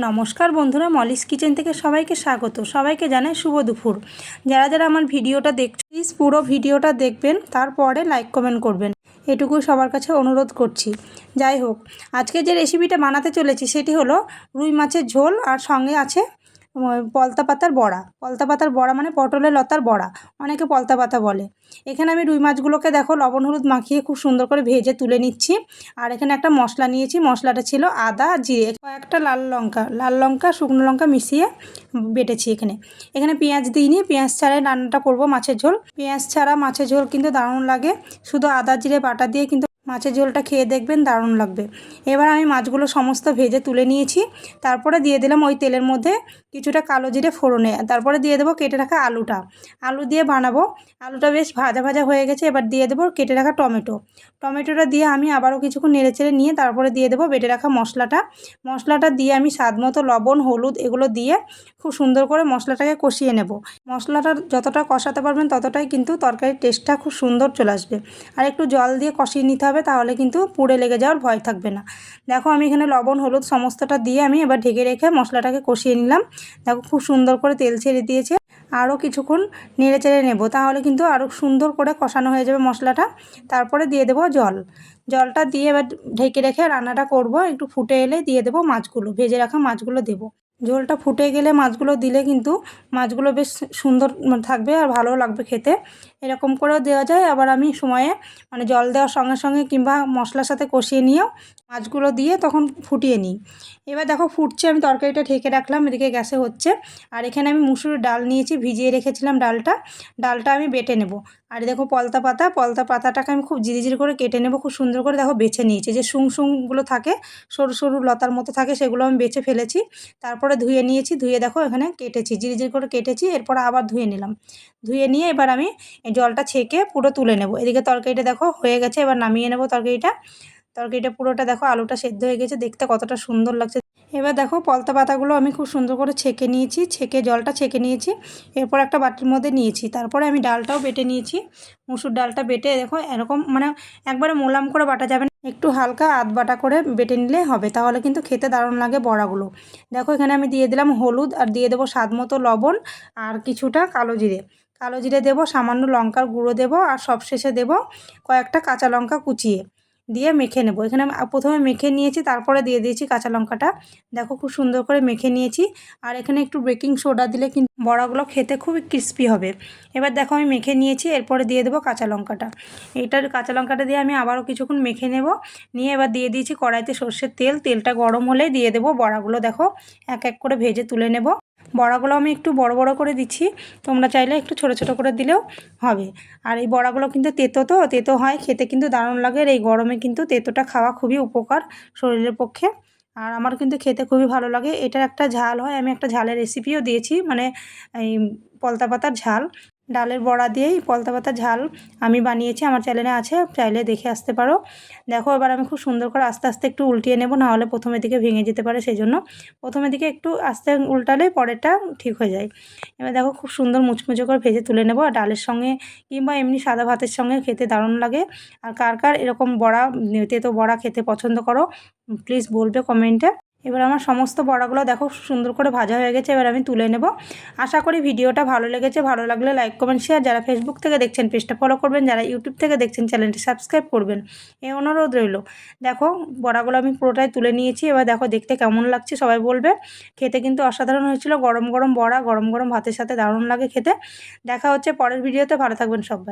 নমস্কার বন্ধুরা, Molly's kitchen থেকে সবাইকে স্বাগত। সবাইকে জানাই শুভ দুপুর। যারা যারা আমার ভিডিওটা দেখছেন প্লিজ পুরো ভিডিওটা দেখবেন, তারপরে লাইক কমেন্ট করবেন, এটুকুই সবার কাছে অনুরোধ করছি। যাই হোক, আজকে যে রেসিপিটা বানাতে চলেছি সেটি হলো রুই মাছের ঝোল, আর সঙ্গে আছে পলতা পাতার বড়া। পলতা পাতার বড়া মানে পটলের লতার বড়া, অনেকে পলতা পাতা বলে। এখানে আমি রুই মাছগুলোকে দেখো লবণ হলুদ মাখিয়ে খুব সুন্দর করে ভেজে তুলে নিচ্ছি। আর এখানে একটা মশলা নিয়েছি, মশলাটা ছিল আদা জিরে, কয়েকটা লাল লঙ্কা শুকনো লঙ্কা মিশিয়ে বেটেছি। এখানে পেঁয়াজ দিইনি, পেঁয়াজ ছাড়াই রান্নাটা করব মাছের ঝোল। পেঁয়াজ ছাড়া মাছের ঝোল কিন্তু দারুণ লাগে, শুধু আদা জিরে বাটা দিয়ে কিন্তু মাছের ঝোলটা খেয়ে দেখবেন, দারুণ লাগবে। এবার আমি মাছগুলো সমস্ত ভেজে তুলে নিয়েছি। তারপরে দিয়ে দিলাম ওই তেলের মধ্যে কিছুটা কালো জিরে ফোড়নে, তারপরে দিয়ে দেবো কেটে রাখা আলু দিয়ে বানাবো। আলুটা বেশ ভাজা ভাজা হয়ে গেছে, এবার দিয়ে দেবো কেটে রাখা টমেটোটা দিয়ে আমি আবারও কিছুক্ষণ নেড়েচেড়ে নিয়ে তারপরে দিয়ে দেবো বেটে রাখা মশলাটা দিয়ে আমি স্বাদ মতো লবণ হলুদ এগুলো দিয়ে খুব সুন্দর করে মশলাটাকে কষিয়ে নেব। মশলাটা যতটা কষাতে পারবেন ততটাই কিন্তু তরকারির টেস্টটা খুব সুন্দর চলে আসবে। আর একটু জল দিয়ে কষিয়ে নিতে হবে, তাহলে কিন্তু পুড়ে লেগে যাওয়ার ভয় থাকবে না। দেখো আমি এখানে লবণ হলুদ সমস্তটা দিয়ে আমি এবার ঢেকে রেখে মশলাটাকে কষিয়ে নিলাম। দেখো খুব সুন্দর করে তেল ছেড়ে দিয়েছে। আরও কিছুক্ষণ নেড়ে চেড়ে নেব, তাহলে কিন্তু আরও সুন্দর করে কষানো হয়ে যাবে মশলাটা। তারপরে দিয়ে দেবো জলটা দিয়ে এবার ঢেকে রেখে রান্নাটা করব। একটু ফুটে এলে দিয়ে দেবো মাছগুলো, ভেজে রাখা মাছগুলো দেবো। ঝোলটা ফুটে গেলে মাছগুলো দিলে কিন্তু মাছগুলো বেশ সুন্দর থাকবে আর ভালো লাগবে খেতে। এরকম করেও দেওয়া যায়, আবার আমি সময়ে মানে জল দেওয়ার সঙ্গে সঙ্গে কিংবা মশলার সাথে কষিয়ে নিয়েও মাছগুলো দিয়ে তখন ফুটিয়ে নিই। এবার দেখো ফুটছে, আমি তরকারিটা ঢেকে রাখলাম, এদিকে গ্যাসে হচ্ছে। আর এখানে আমি মুসুরির ডাল নিয়েছি, ভিজিয়ে রেখেছিলাম ডালটা আমি বেটে নেব। আর দেখো পলতা পাতাটাকে আমি খুব জিরি করে কেটে নেব, খুব সুন্দর করে দেখো বেছে নিয়েছি। যে শুংগুলো থাকে সরু সরু লতার মতো থাকে, সেগুলো আমি বেছে ফেলেছি। তারপরে ধুয়ে নিয়েছি, ধুয়ে দেখো এখানে কেটেছি, জিরি করে কেটেছি। এরপর আবার ধুয়ে নিলাম, ধুয়ে নিয়ে এবার আমি এই জলটা ছেঁকে পুরো তুলে নেব। এদিকে তরকারিটা দেখো হয়ে গেছে, এবার নামিয়ে নেব তরকারিটা পুরোটা দেখো আলুটা সেদ্ধ হয়ে গেছে, দেখতে কতটা সুন্দর লাগছে। এবার দেখো পলতা পাতাগুলো আমি খুব সুন্দর করে জলটা ছেঁকে নিয়েছি। এরপর একটা বাটির মধ্যে নিয়েছি, তারপরে আমি ডালটাও বেটে নিয়েছি। মুসুর ডালটা বেটে দেখো এরকম মানে একবারে মোলাম করে বাটা যাবে না, একটু হালকা আধ বাটা করে বেটে নিলে হবে, তাহলে কিন্তু খেতে দারুণ লাগে বড়াগুলো। দেখো এখানে আমি দিয়ে দিলাম হলুদ, আর দিয়ে দেবো স্বাদ মতো লবণ, আর কিছুটা কালো জিরে দেবো, সামান্য লঙ্কার গুঁড়ো দেবো, আর সবশেষে দেবো কয়েকটা কাঁচা লঙ্কা কুচিয়ে দিয়ে মেখে নেব। এখানে আমি প্রথমে মেখে নিয়েছি, তারপরে দিয়ে দিয়েছি কাঁচা লঙ্কাটা। দেখো খুব সুন্দর করে মেখে নিয়েছি। আর এখানে একটু বেকিং সোডা দিলে কিন্তু বড়াগুলো খেতে খুবই ক্রিস্পি হবে। এবার দেখো আমি মেখে নিয়েছি, এরপরে দিয়ে দেবো কাঁচা লঙ্কাটা। কাঁচা লঙ্কাটা দিয়ে আমি আবারও কিছুক্ষণ মেখে নেব। নিয়ে এবার দিয়ে দিয়েছি কড়াইতে সর্ষের তেলটা গরম হলে দিয়ে দেবো বড়াগুলো। দেখো এক এক করে ভেজে তুলে নেব। বড়াগুলো আমি একটু বড় করে দিচ্ছি, তোমরা চাইলে একটু ছোট ছোট করে দিলেও হবে। আর এই বড়াগুলো কিন্তু তেতো হয়, খেতে কিন্তু দারুণ লাগে। আর এই গরমে কিন্তু তেতোটা খাওয়া খুবই উপকার শরীরের পক্ষে। আর আমার কিন্তু খেতে খুবই ভালো লাগে। এটার একটা ঝাল হয়, আমি একটা ঝালের রেসিপিও দিয়েছি, মানে এই পলতা পাতার ঝাল। ডালের বড়া দিয়েই পলতা পাতার ঝাল আমি বানিয়েছি, আমার চ্যানেলে আছে, চাইলে দেখে আসতে পারো। দেখো এবার আমি খুব সুন্দর করে আস্তে আস্তে একটু উল্টিয়ে নেব, নাহলে প্রথমের দিকে ভেঙে যেতে পারে, সেই জন্য প্রথমের দিকে একটু আস্তে উল্টালে পরেরটা ঠিক হয়ে যায়। এবার দেখো খুব সুন্দর মুচমুচে করে ভেজে তুলে নেব। আর ডালের সঙ্গে কিংবা এমনি সাদা ভাতের সঙ্গে খেতে দারুণ লাগে। আর কার এরকম তেতো বড়া খেতে পছন্দ করো প্লিজ বলবে কমেন্টে। এবার আমার সমস্ত বড়াগুলো দেখো সুন্দর করে ভাজা হয়ে গেছে, এবার আমি তুলে নেব। আশা করি ভিডিওটা ভালো লেগেছে, ভালো লাগলে লাইক কমেন্ট শেয়ার। যারা ফেসবুক থেকে দেখছেন পেজটা ফলো করবেন, যারা ইউটিউব থেকে দেখছেন চ্যানেলটি সাবস্ক্রাইব করবেন, এই অনুরোধ রইল। দেখো বড়াগুলো আমি পুরোটাই তুলে নিয়েছি, এবার দেখো দেখতে কেমন লাগছে সবাই বলবে। খেতে কিন্তু অসাধারণ হয়েছিল, গরম বড়া গরম ভাতের সাথে দারুণ লাগে খেতে। দেখা হচ্ছে পরের ভিডিওতে, ভালো থাকবেন সবাই।